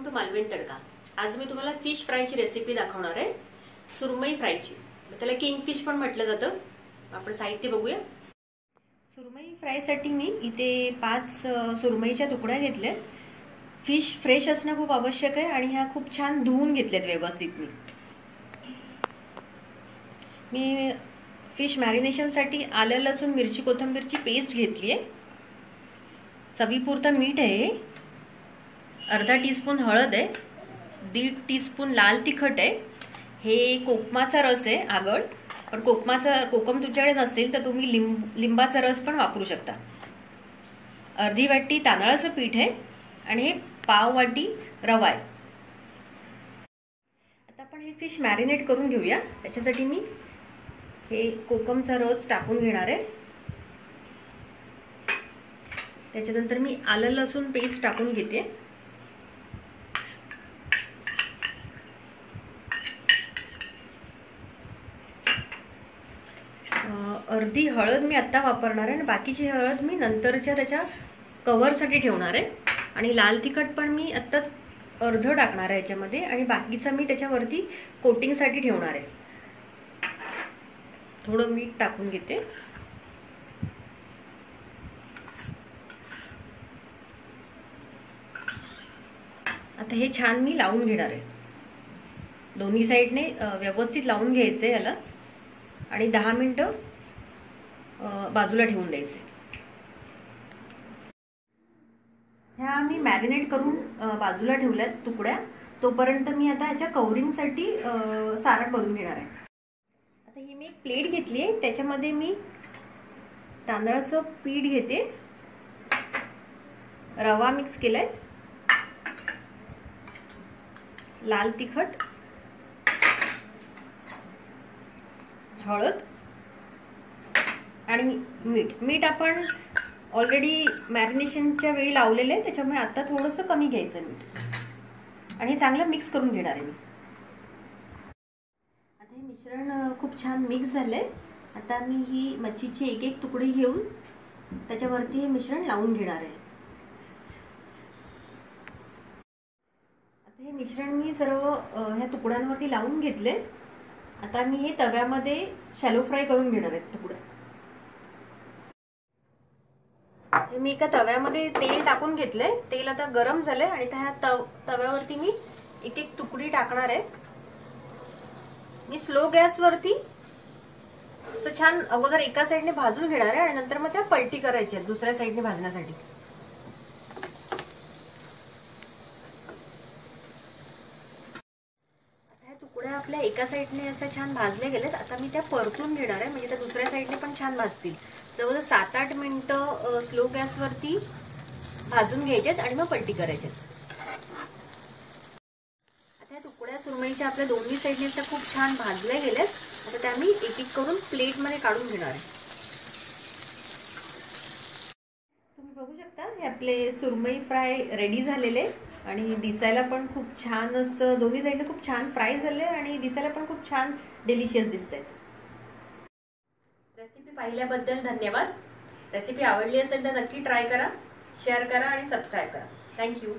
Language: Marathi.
वेलकम टू मालवणी तडका। आज मी तुम्हाला फिश फ्रायची रेसिपी दाखवणार आहे, सुरमई फ्रायची। त्याला किंग फिश पण म्हटलं जातं। आपण साहित्य बघूया। सुरमई फ्रायसाठी मी इथे 5 सुरमईच्या तुकड्या घेतल्यात। फिश फ्रेश असणं खूप आवश्यक आहे आणि ह्या खूप छान धुवून घेतल्यात व्यवस्थित। मी फिश मॅरिनेशनसाठी आलं लसूण मिरची कोथिंबीरची पेस्ट घेतली आहे। चवीपुरतं मीठ आहे, अर्धा टीस्पून हळद आहे, 1.5 टीस्पून लाल तिखट आहे, हे कोकमाचा रस आहे आगळ, पण कोकम तुमच्याकडे नसेल तर तुम्ही लिंबाचा रस पण वापरू शकता। अर्धी वाटी तांदळाचं पीठ आहे आणि हे पाव वाटी रवा आहे। आता आपण हे फिश मॅरिनेट करून घेऊया। त्याच्यासाठी मी हे कोकमचा रस टाकून घेणार आहे। त्याच्यानंतर मी आलं लसूण पेस्ट टाकून घेते। अर्धी हळद मी आता वापरणार आहे आणि बाकीची हळद मी नंतरच्या त्याच्या कव्हरसाठी ठेवणार आहे। आणि लाल तिखट पण मी आता अर्ध टाकणार आहे याच्यामध्ये आणि बाकीचं मी त्याच्यावरती कोटिंगसाठी ठेवणार आहे। थोडं मीठ टाकून घेते। आता हे छान मी लावून घेणार आहे। दोन्ही साइडने व्यवस्थित लावून घ्यायचे याला आणि 10 मिनिटं बाजूला ठेवून द्यायचे। ह्या मी मॅरिनेट करून बाजूला ठेवल्यात तुकड्या। तोपर्यंत मी आता ह्याच्या कव्हरिंगसाठी सारण बनवून घेणार आहे। आता ही मी एक प्लेट घेतली आहे, त्याच्यामध्ये मी तांदळाचं पीठ घेते, रवा मिक्स केलाय, लाल तिखट, हळद आणि मीठ आपण ऑलरेडी मॅरिनेशनच्या वेळी लावलेलं आहे, त्याच्यामुळे आता थोडंसं कमी घ्यायचं मीठ आणि हे चांगलं मिक्स करून घेणार आहे मी। आता हे मिश्रण खूप छान मिक्स झालंय। आता मी ही मच्छीची एक एक तुकडी घेऊन त्याच्यावरती हे मिश्रण लावून घेणार आहे। आता हे मिश्रण मी सर्व ह्या तुकड्यांवरती लावून घेतले। आता मी हे तव्यामध्ये शॅलो फ्राय करून घेणार आहे तुकडे। मी एका तव्यामध्ये तेल टाकून घेतले, तेल आता गरम झाले आणि त्या तव्यावरती मी एक एक तुकडी टाकणार आहे। मी स्लो गॅसवरती छान अगोदर एका साइडने भाजून घेणार आहे आणि नंतर मग त्या पलटी करायच्या दुसऱ्या साइडने भाजण्यासाठी। तुकड्या आपल्या एका साइडने असं छान भाजले गेलेत। आता मी त्या परतून घेणार आहे, म्हणजे त्या दुसऱ्या साइडने पण छान भाजतील। जवळ 7-8 मिनिटं स्लो गॅसवरती भाजून घ्यायच्यात आणि मग पलटी करायच्यात। आता या तुकड्या सुरमईच्या आपल्या दोन्ही साइडने त्या खूप छान भाजल्या गेल्यात। आता त्या मी एक एक करून प्लेटमध्ये काढून घेणार आहे। तुम्ही बघू शकता हे आपले सुरमई फ्राय रेडी झालेले आणि दिसायला पण खूप छान असं दोन्ही साइडने खूप छान फ्राय झाले आणि दिसायला पण खूप छान डिलिशियस दिसतात। रेसिपी पाहिल्याबद्दल धन्यवाद। रेसिपी आवडली असेल तर नक्की ट्राय करा, शेअर करा आणि सबस्क्राइब करा। थँक्यू।